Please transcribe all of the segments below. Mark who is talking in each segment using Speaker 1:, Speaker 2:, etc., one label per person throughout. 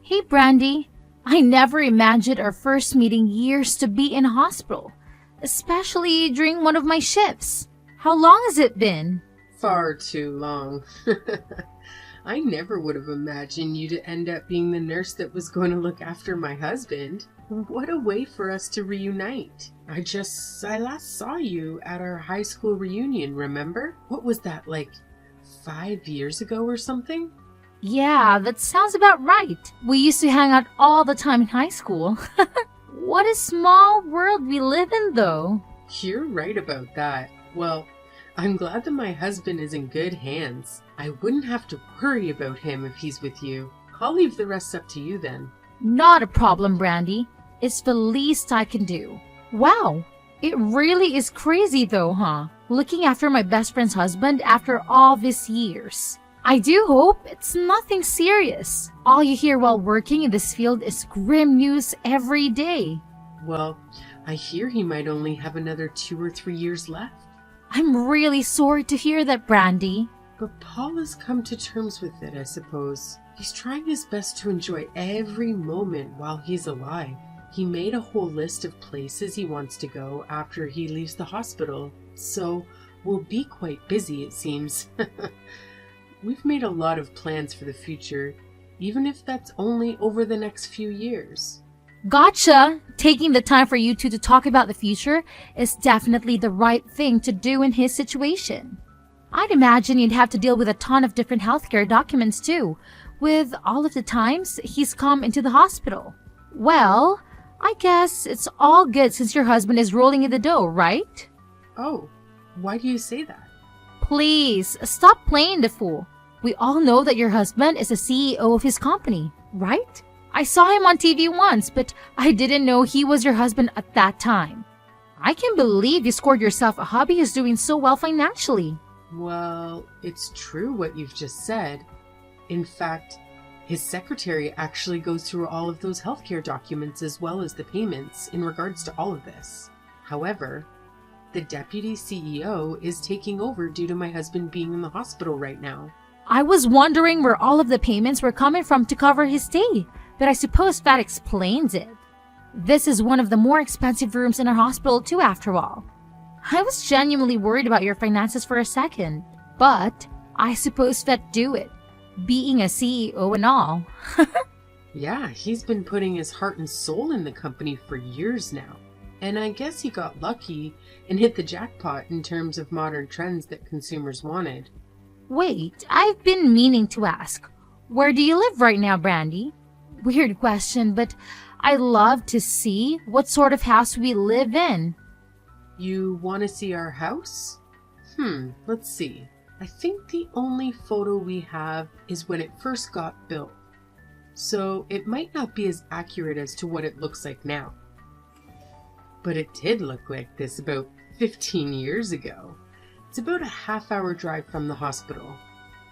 Speaker 1: Hey, Brandy. I never imagined our first meeting years to be in a hospital, especially during one of my shifts. How long has it been?
Speaker 2: Far too long. I never would have imagined you to end up being the nurse that was going to look after my husband. What a way for us to reunite. I last saw you at our high school reunion, remember? What was that, like 5 years ago or something?
Speaker 1: Yeah, that sounds about right. We used to hang out all the time in high school. What a small world we live in, though.
Speaker 2: You're right about that. Well, I'm glad that my husband is in good hands. I wouldn't have to worry about him if he's with you. I'll leave the rest up to you then.
Speaker 1: Not a problem, Brandy. It's the least I can do. Wow, it really is crazy though, huh? Looking after my best friend's husband after all these years. I do hope it's nothing serious. All you hear while working in this field is grim news every day.
Speaker 2: Well, I hear he might only have another 2 or 3 years left.
Speaker 1: I'm really sorry to hear that, Brandy.
Speaker 2: But Paul has come to terms with it, I suppose. He's trying his best to enjoy every moment while he's alive. He made a whole list of places he wants to go after he leaves the hospital, so we'll be quite busy, it seems. We've made a lot of plans for the future, even if that's only over the next few years.
Speaker 1: Gotcha! Taking the time for you two to talk about the future is definitely the right thing to do in his situation. I'd imagine you'd have to deal with a ton of different healthcare documents too, with all of the times he's come into the hospital. Well, I guess it's all good since your husband is rolling in the dough, right?
Speaker 2: Oh, why do you say that?
Speaker 1: Please, stop playing the fool. We all know that your husband is the CEO of his company, right? I saw him on TV once, but I didn't know he was your husband at that time. I can't believe you scored yourself a hubby who's doing so well financially.
Speaker 2: Well, it's true what you've just said. In fact, his secretary actually goes through all of those healthcare documents as well as the payments in regards to all of this. However, the deputy CEO is taking over due to my husband being in the hospital right now.
Speaker 1: I was wondering where all of the payments were coming from to cover his stay, but I suppose that explains it. This is one of the more expensive rooms in our hospital too, after all. I was genuinely worried about your finances for a second, but I suppose that do it, being a CEO and all.
Speaker 2: Yeah, he's been putting his heart and soul in the company for years now. And I guess he got lucky and hit the jackpot in terms of modern trends that consumers wanted.
Speaker 1: Wait, I've been meaning to ask, where do you live right now, Brandy? Weird question, but I'd love to see what sort of house we live in.
Speaker 2: You want to see our house? Let's see. I think the only photo we have is when it first got built. So it might not be as accurate as to what it looks like now. But it did look like this about 15 years ago. It's about a half-hour drive from the hospital.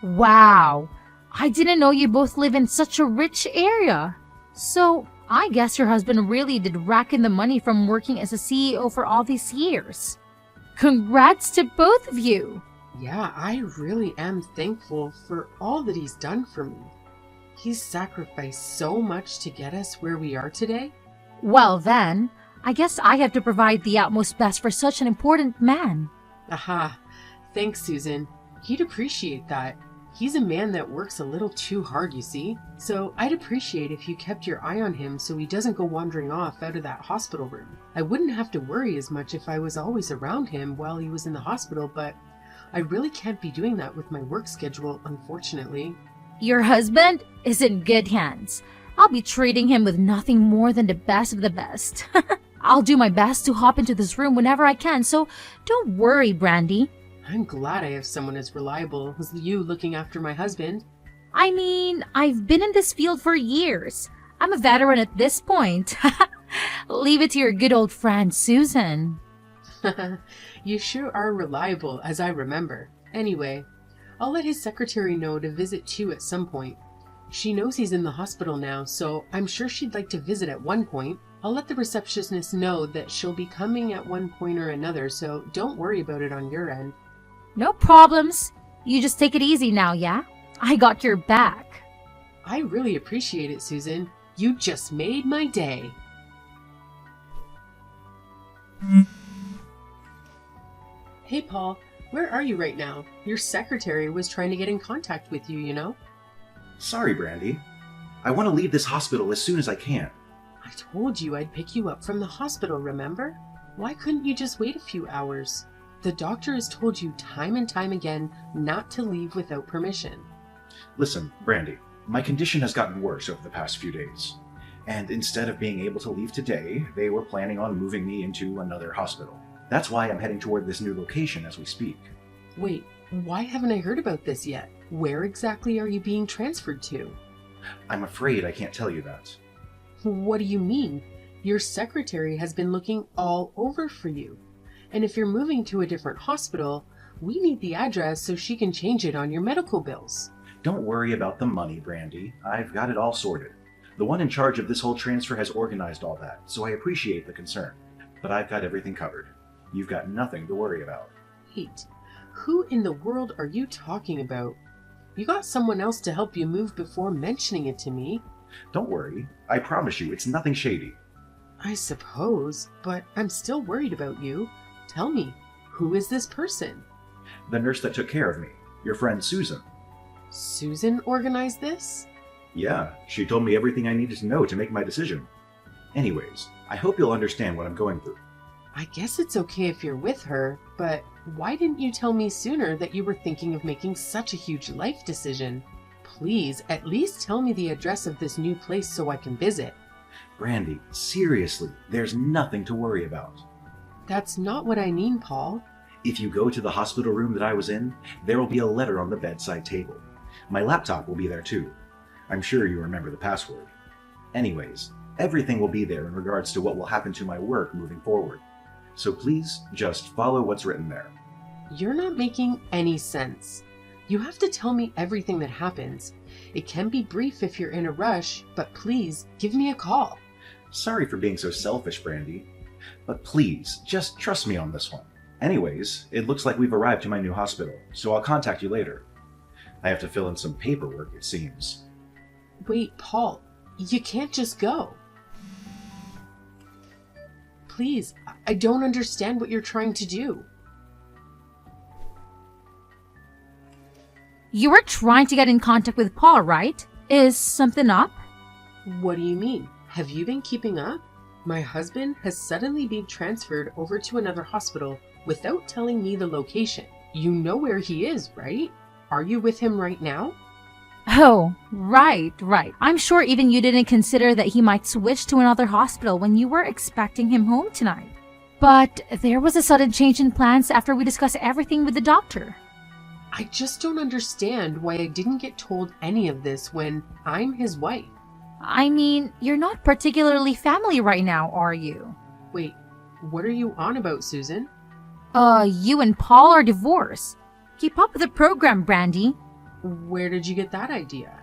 Speaker 1: Wow, I didn't know you both live in such a rich area. So I guess your husband really did rack in the money from working as a CEO for all these years. Congrats to both of you.
Speaker 2: Yeah, I really am thankful for all that he's done for me. He's sacrificed so much to get us where we are today.
Speaker 1: Well then, I guess I have to provide the utmost best for such an important man.
Speaker 2: Aha, thanks, Susan. He'd appreciate that. He's a man that works a little too hard, you see. So I'd appreciate if you kept your eye on him so he doesn't go wandering off out of that hospital room. I wouldn't have to worry as much if I was always around him while he was in the hospital, but I really can't be doing that with my work schedule, unfortunately.
Speaker 1: Your husband is in good hands. I'll be treating him with nothing more than the best of the best. I'll do my best to hop into this room whenever I can, so don't worry, Brandy.
Speaker 2: I'm glad I have someone as reliable as you looking after my husband.
Speaker 1: I mean, I've been in this field for years. I'm a veteran at this point. Leave it to your good old friend, Susan.
Speaker 2: You sure are reliable, as I remember. Anyway, I'll let his secretary know to visit too at some point. She knows he's in the hospital now, so I'm sure she'd like to visit at one point. I'll let the receptionist know that she'll be coming at one point or another, so don't worry about it on your end.
Speaker 1: No problems. You just take it easy now, yeah? I got your back.
Speaker 2: I really appreciate it, Susan. You just made my day. Hey, Paul, where are you right now? Your secretary was trying to get in contact with you, you know?
Speaker 3: Sorry, Brandy. I want to leave this hospital as soon as I can.
Speaker 2: I told you I'd pick you up from the hospital, remember? Why couldn't you just wait a few hours? The doctor has told you time and time again not to leave without permission.
Speaker 3: Listen, Brandy, my condition has gotten worse over the past few days. And instead of being able to leave today, they were planning on moving me into another hospital. That's why I'm heading toward this new location as we speak.
Speaker 2: Wait, why haven't I heard about this yet? Where exactly are you being transferred to?
Speaker 3: I'm afraid I can't tell you that.
Speaker 2: What do you mean? Your secretary has been looking all over for you. And if you're moving to a different hospital, we need the address so she can change it on your medical bills.
Speaker 3: Don't worry about the money, Brandy. I've got it all sorted. The one in charge of this whole transfer has organized all that, so I appreciate the concern. But I've got everything covered. You've got nothing to worry about.
Speaker 2: Wait, who in the world are you talking about? You got someone else to help you move before mentioning it to me.
Speaker 3: Don't worry. I promise you, it's nothing shady.
Speaker 2: I suppose, but I'm still worried about you. Tell me, who is this person?
Speaker 3: The nurse that took care of me, your friend Susan.
Speaker 2: Susan organized this?
Speaker 3: Yeah, she told me everything I needed to know to make my decision. Anyways, I hope you'll understand what I'm going through.
Speaker 2: I guess it's okay if you're with her, but why didn't you tell me sooner that you were thinking of making such a huge life decision? Please, at least tell me the address of this new place so I can visit.
Speaker 3: Brandy, seriously, there's nothing to worry about.
Speaker 2: That's not what I mean, Paul.
Speaker 3: If you go to the hospital room that I was in, there will be a letter on the bedside table. My laptop will be there too. I'm sure you remember the password. Anyways, everything will be there in regards to what will happen to my work moving forward. So please, just follow what's written there.
Speaker 2: You're not making any sense. You have to tell me everything that happens. It can be brief if you're in a rush, but please, give me a call.
Speaker 3: Sorry for being so selfish, Brandy. But please, just trust me on this one. Anyways, it looks like we've arrived to my new hospital, so I'll contact you later. I have to fill in some paperwork, it seems.
Speaker 2: Wait, Paul, you can't just go. Please, I don't understand what you're trying to do.
Speaker 1: You were trying to get in contact with Paul, right? Is something up?
Speaker 2: What do you mean? Have you been keeping up? My husband has suddenly been transferred over to another hospital without telling me the location. You know where he is, right? Are you with him right now?
Speaker 1: Oh, right. I'm sure even you didn't consider that he might switch to another hospital when you were expecting him home tonight. But there was a sudden change in plans after we discussed everything with the doctor.
Speaker 2: I just don't understand why I didn't get told any of this when I'm his wife.
Speaker 1: I mean, you're not particularly family right now, are you?
Speaker 2: Wait, what are you on about, Susan?
Speaker 1: You and Paul are divorced. Keep up with the program, Brandy.
Speaker 2: Where did you get that idea?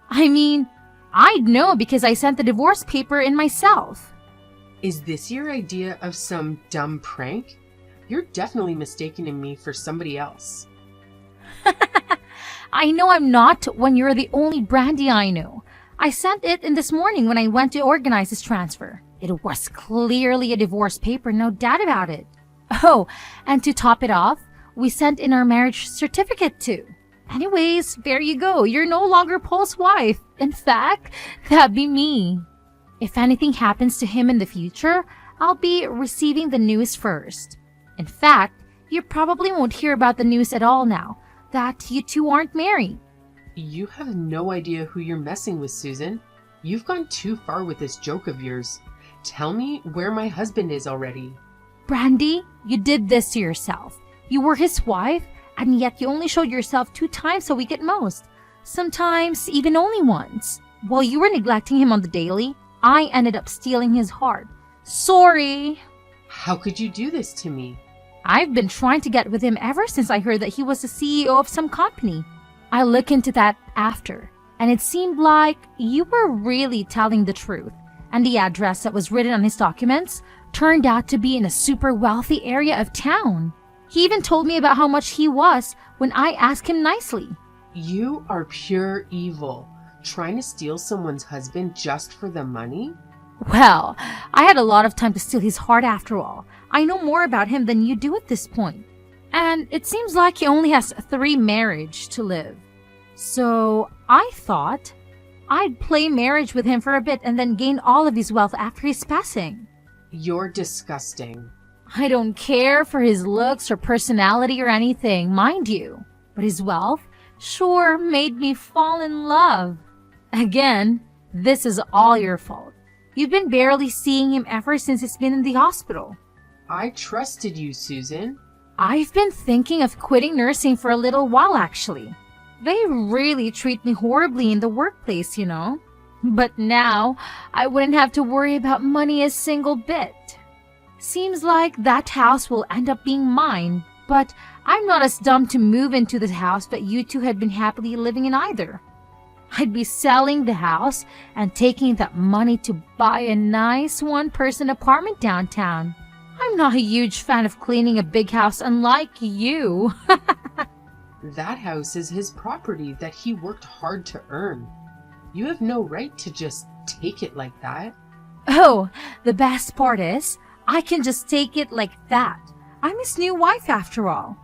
Speaker 1: I mean, I'd know because I sent the divorce paper in myself.
Speaker 2: Is this your idea of some dumb prank? You're definitely mistaking me for somebody else.
Speaker 1: I know I'm not when you're the only Brandy I know. I sent it in this morning when I went to organize his transfer. It was clearly a divorce paper, no doubt about it. Oh, and to top it off, we sent in our marriage certificate too. Anyways, there you go. You're no longer Paul's wife. In fact, that'd be me. If anything happens to him in the future, I'll be receiving the news first. In fact, you probably won't hear about the news at all now that you two aren't married.
Speaker 2: You have no idea who you're messing with, Susan. You've gone too far with this joke of yours. Tell me where my husband is already.
Speaker 1: Brandy, you did this to yourself. You were his wife, and yet you only showed yourself 2 times a week at most. Sometimes even only once. While you were neglecting him on the daily, I ended up stealing his heart. Sorry.
Speaker 2: How could you do this to me?
Speaker 1: I've been trying to get with him ever since I heard that he was the CEO of some company. I looked into that after, and it seemed like you were really telling the truth. And the address that was written on his documents turned out to be in a super wealthy area of town. He even told me about how much he was when I asked him nicely.
Speaker 2: You are pure evil. Trying to steal someone's husband just for the money?
Speaker 1: Well, I had a lot of time to steal his heart after all. I know more about him than you do at this point. And it seems like he only has 3 marriages to live. So I thought I'd play marriage with him for a bit and then gain all of his wealth after his passing.
Speaker 2: You're disgusting.
Speaker 1: I don't care for his looks or personality or anything, mind you. But his wealth sure made me fall in love. Again, this is all your fault. You've been barely seeing him ever since he's been in the hospital.
Speaker 2: I trusted you, Susan.
Speaker 1: I've been thinking of quitting nursing for a little while, actually. They really treat me horribly in the workplace, you know. But now, I wouldn't have to worry about money a single bit. Seems like that house will end up being mine, but I'm not as dumb to move into the house that you two had been happily living in either. I'd be selling the house and taking that money to buy a nice one-person apartment downtown. I'm not a huge fan of cleaning a big house, unlike you.
Speaker 2: That house is his property that he worked hard to earn. You have no right to just take it like that.
Speaker 1: Oh, the best part is, I can just take it like that. I'm his new wife after all.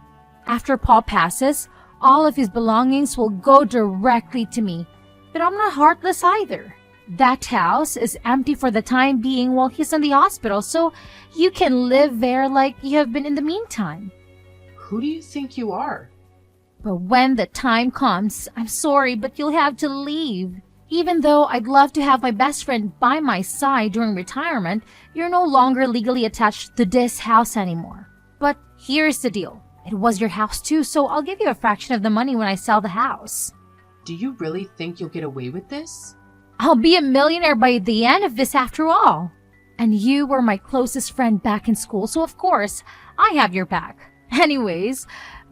Speaker 1: After Paul passes, all of his belongings will go directly to me. But I'm not heartless either. That house is empty for the time being while he's in the hospital, so you can live there like you have been in the meantime.
Speaker 2: Who do you think you are?
Speaker 1: But when the time comes, I'm sorry, but you'll have to leave. Even though I'd love to have my best friend by my side during retirement, you're no longer legally attached to this house anymore. But here's the deal. It was your house too, so I'll give you a fraction of the money when I sell the house.
Speaker 2: Do you really think you'll get away with this?
Speaker 1: I'll be a millionaire by the end of this after all. And you were my closest friend back in school, so of course, I have your back. Anyways,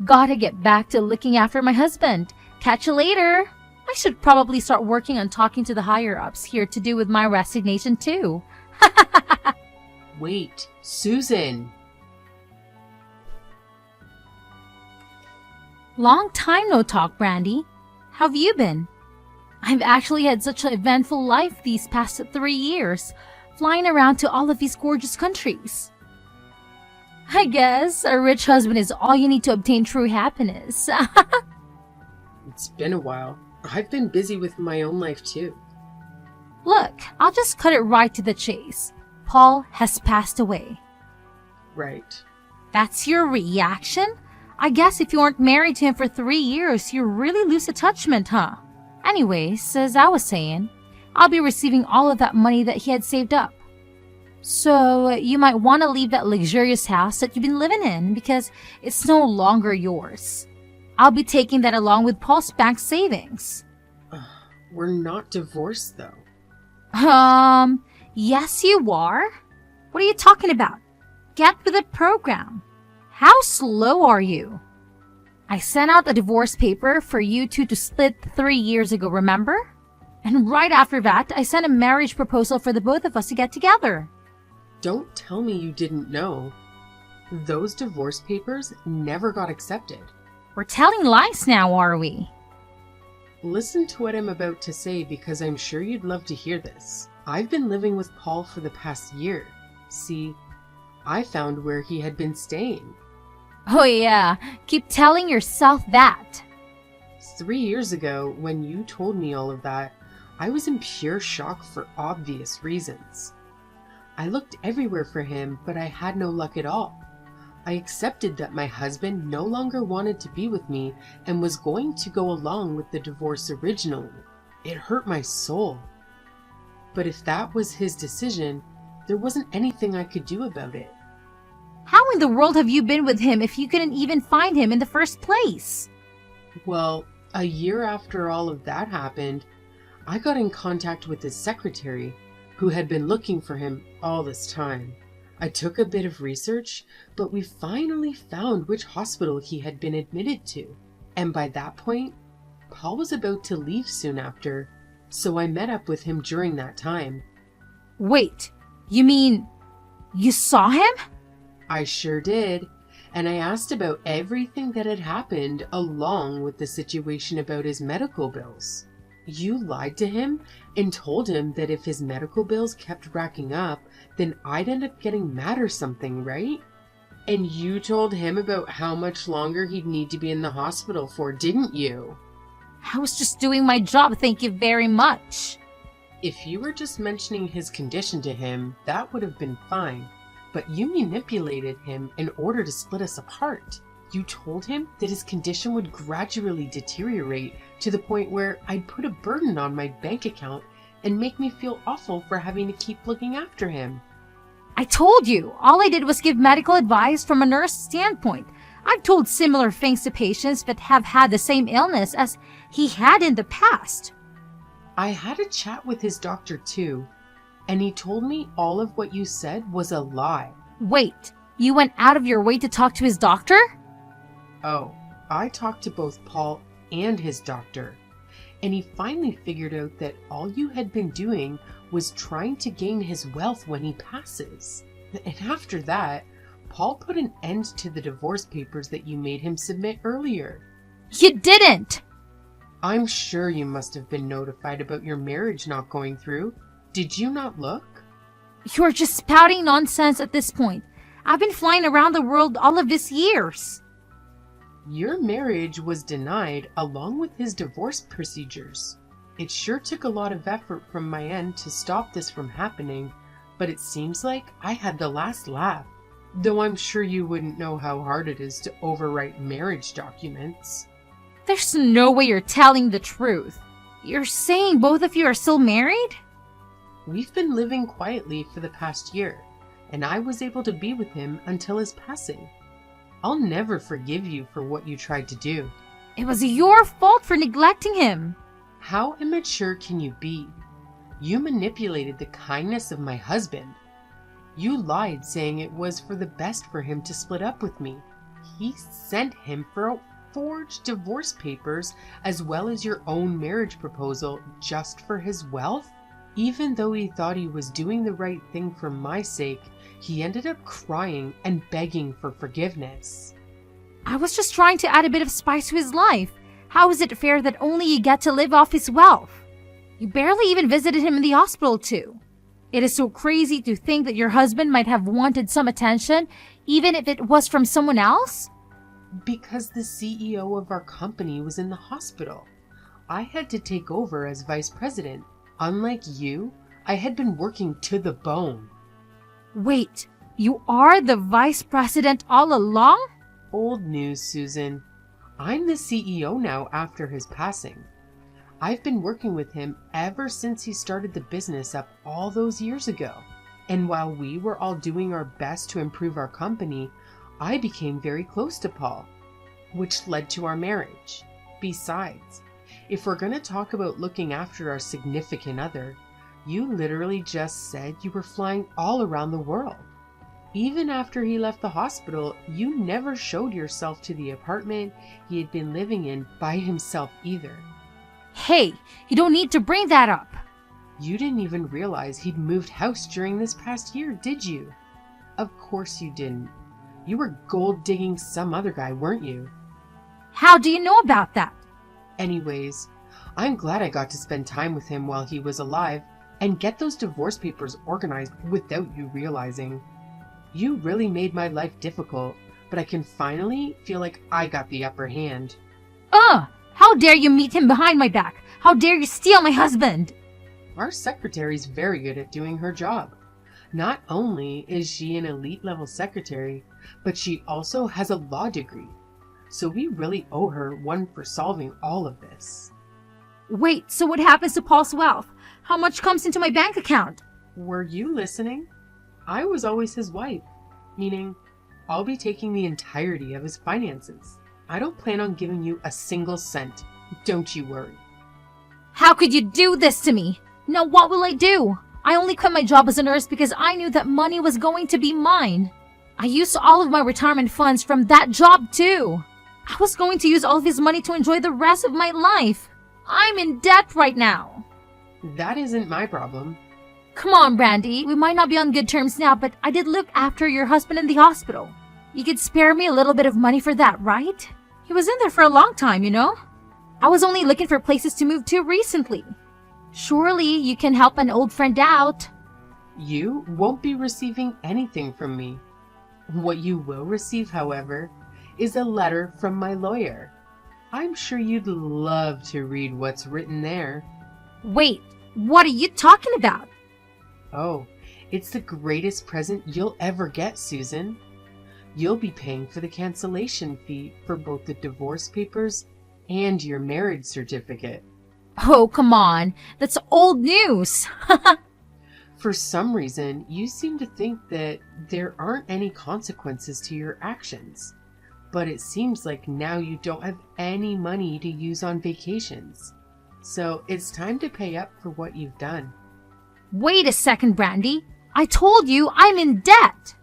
Speaker 1: gotta get back to looking after my husband. Catch you later. I should probably start working on talking to the higher-ups here to do with my resignation too.
Speaker 2: Wait, Susan!
Speaker 1: Long time no talk, Brandy. How have you been? I've actually had such an eventful life these past 3 years, flying around to all of these gorgeous countries. I guess a rich husband is all you need to obtain true happiness.
Speaker 2: It's been a while. I've been busy with my own life too.
Speaker 1: Look, I'll just cut it right to the chase. Paul has passed away.
Speaker 2: Right.
Speaker 1: That's your reaction? I guess if you weren't married to him for 3 years, you really lose attachment, huh? Anyways, as I was saying, I'll be receiving all of that money that he had saved up. So you might want to leave that luxurious house that you've been living in because it's no longer yours. I'll be taking that along with Paul's bank savings.
Speaker 2: We're not divorced though.
Speaker 1: Yes you are. What are you talking about? Get with the program. How slow are you? I sent out a divorce paper for you two to split 3 years ago, remember? And right after that, I sent a marriage proposal for the both of us to get together.
Speaker 2: Don't tell me you didn't know. Those divorce papers never got accepted.
Speaker 1: We're telling lies now, are we?
Speaker 2: Listen to what I'm about to say because I'm sure you'd love to hear this. I've been living with Paul for the past year. See, I found where he had been staying.
Speaker 1: Oh yeah, keep telling yourself that.
Speaker 2: 3 years ago, when you told me all of that, I was in pure shock for obvious reasons. I looked everywhere for him, but I had no luck at all. I accepted that my husband no longer wanted to be with me and was going to go along with the divorce originally. It hurt my soul. But if that was his decision, there wasn't anything I could do about it.
Speaker 1: How in the world have you been with him if you couldn't even find him in the first place?
Speaker 2: Well, a year after all of that happened, I got in contact with his secretary, who had been looking for him all this time. I took a bit of research, but we finally found which hospital he had been admitted to. And by that point, Paul was about to leave soon after, so I met up with him during that time.
Speaker 1: Wait, you mean you saw him?
Speaker 2: I sure did, and I asked about everything that had happened along with the situation about his medical bills. You lied to him and told him that if his medical bills kept racking up, then I'd end up getting mad or something, right? And you told him about how much longer he'd need to be in the hospital for, didn't you?
Speaker 1: I was just doing my job, thank you very much.
Speaker 2: If you were just mentioning his condition to him, that would have been fine. But you manipulated him in order to split us apart. You told him that his condition would gradually deteriorate to the point where I'd put a burden on my bank account and make me feel awful for having to keep looking after him.
Speaker 1: I told you, all I did was give medical advice from a nurse standpoint. I've told similar things to patients that have had the same illness as he had in the past.
Speaker 2: I had a chat with his doctor too, and he told me all of what you said was a lie.
Speaker 1: Wait, you went out of your way to talk to his doctor?
Speaker 2: Oh, I talked to both Paul and his doctor, and he finally figured out that all you had been doing was trying to gain his wealth when he passes. And after that, Paul put an end to the divorce papers that you made him submit earlier.
Speaker 1: You didn't!
Speaker 2: I'm sure you must have been notified about your marriage not going through. Did you not look?
Speaker 1: You're just spouting nonsense at this point. I've been flying around the world all of these years.
Speaker 2: Your marriage was denied along with his divorce procedures. It sure took a lot of effort from my end to stop this from happening, but it seems like I had the last laugh. Though I'm sure you wouldn't know how hard it is to overwrite marriage documents.
Speaker 1: There's no way you're telling the truth. You're saying both of you are still married?
Speaker 2: We've been living quietly for the past year, and I was able to be with him until his passing. I'll never forgive you for what you tried to do.
Speaker 1: It was your fault for neglecting him.
Speaker 2: How immature can you be? You manipulated the kindness of my husband. You lied saying it was for the best for him to split up with me. He sent him for forged divorce papers as well as your own marriage proposal just for his wealth? Even though he thought he was doing the right thing for my sake, he ended up crying and begging for forgiveness.
Speaker 1: I was just trying to add a bit of spice to his life. How is it fair that only you get to live off his wealth? You barely even visited him in the hospital too. It is so crazy to think that your husband might have wanted some attention, even if it was from someone else.
Speaker 2: Because the CEO of our company was in the hospital. I had to take over as vice president. Unlike you, I had been working to the bone.
Speaker 1: Wait, you are the vice president all along?
Speaker 2: Old news, Susan. I'm the CEO now after his passing. I've been working with him ever since he started the business up all those years ago. And while we were all doing our best to improve our company, I became very close to Paul, which led to our marriage. Besides, if we're going to talk about looking after our significant other, you literally just said you were flying all around the world. Even after he left the hospital, you never showed yourself to the apartment he had been living in by himself either.
Speaker 1: Hey, you don't need to bring that up.
Speaker 2: You didn't even realize he'd moved house during this past year, did you? Of course you didn't. You were gold digging some other guy, weren't you?
Speaker 1: How do you know about that?
Speaker 2: Anyways, I'm glad I got to spend time with him while he was alive and get those divorce papers organized without you realizing. You really made my life difficult, but I can finally feel like I got the upper hand.
Speaker 1: How dare you meet him behind my back? How dare you steal my husband?
Speaker 2: Our secretary's very good at doing her job. Not only is she an elite level secretary, but she also has a law degree. So we really owe her one for solving all of this.
Speaker 1: Wait, so what happens to Paul's wealth? How much comes into my bank account?
Speaker 2: Were you listening? I was always his wife, meaning I'll be taking the entirety of his finances. I don't plan on giving you a single cent. Don't you worry.
Speaker 1: How could you do this to me? Now what will I do? I only quit my job as a nurse because I knew that money was going to be mine. I used all of my retirement funds from that job too. I was going to use all of his money to enjoy the rest of my life. I'm in debt right now.
Speaker 2: That isn't my problem.
Speaker 1: Come on, Brandy. We might not be on good terms now, but I did look after your husband in the hospital. You could spare me a little bit of money for that, right? He was in there for a long time, you know? I was only looking for places to move to recently. Surely you can help an old friend out.
Speaker 2: You won't be receiving anything from me. What you will receive, however, is a letter from my lawyer. I'm sure you'd love to read what's written there.
Speaker 1: Wait, what are you talking about?
Speaker 2: Oh, it's the greatest present you'll ever get, Susan. You'll be paying for the cancellation fee for both the divorce papers and your marriage certificate.
Speaker 1: Oh, come on. That's old news.
Speaker 2: For some reason, you seem to think that there aren't any consequences to your actions. But it seems like now you don't have any money to use on vacations. So it's time to pay up for what you've done.
Speaker 1: Wait a second, Brandy. I told you I'm in debt.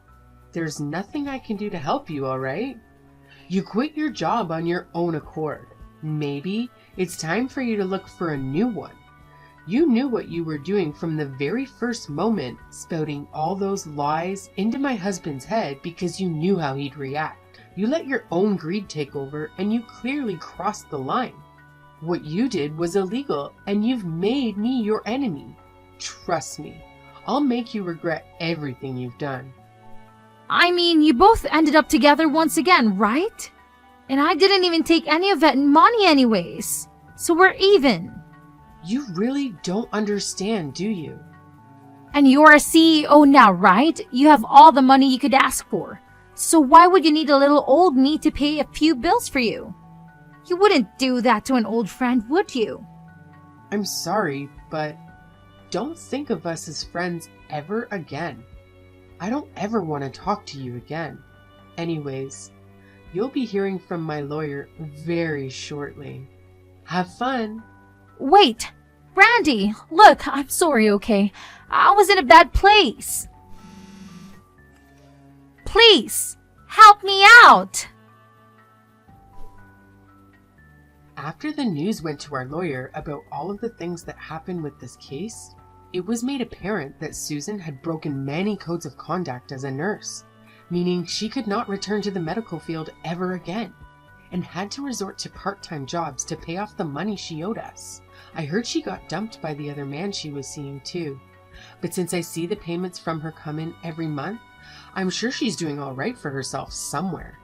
Speaker 2: There's nothing I can do to help you, all right? You quit your job on your own accord. Maybe it's time for you to look for a new one. You knew what you were doing from the very first moment, spouting all those lies into my husband's head because you knew how he'd react. You let your own greed take over and you clearly crossed the line. What you did was illegal and you've made me your enemy. Trust me, I'll make you regret everything you've done.
Speaker 1: I mean, you both ended up together once again, right? And I didn't even take any of that money anyways. So we're even.
Speaker 2: You really don't understand, do you?
Speaker 1: And you're a CEO now, right? You have all the money you could ask for. So why would you need a little old me to pay a few bills for you? You wouldn't do that to an old friend, would you?
Speaker 2: I'm sorry, but don't think of us as friends ever again. I don't ever want to talk to you again. Anyways, you'll be hearing from my lawyer very shortly. Have fun.
Speaker 1: Wait, Brandy, look, I'm sorry, okay? I was in a bad place. Please, help me out.
Speaker 2: After the news went to our lawyer about all of the things that happened with this case, it was made apparent that Susan had broken many codes of conduct as a nurse, meaning she could not return to the medical field ever again, and had to resort to part-time jobs to pay off the money she owed us. I heard she got dumped by the other man she was seeing too, but since I see the payments from her come in every month, I'm sure she's doing all right for herself somewhere.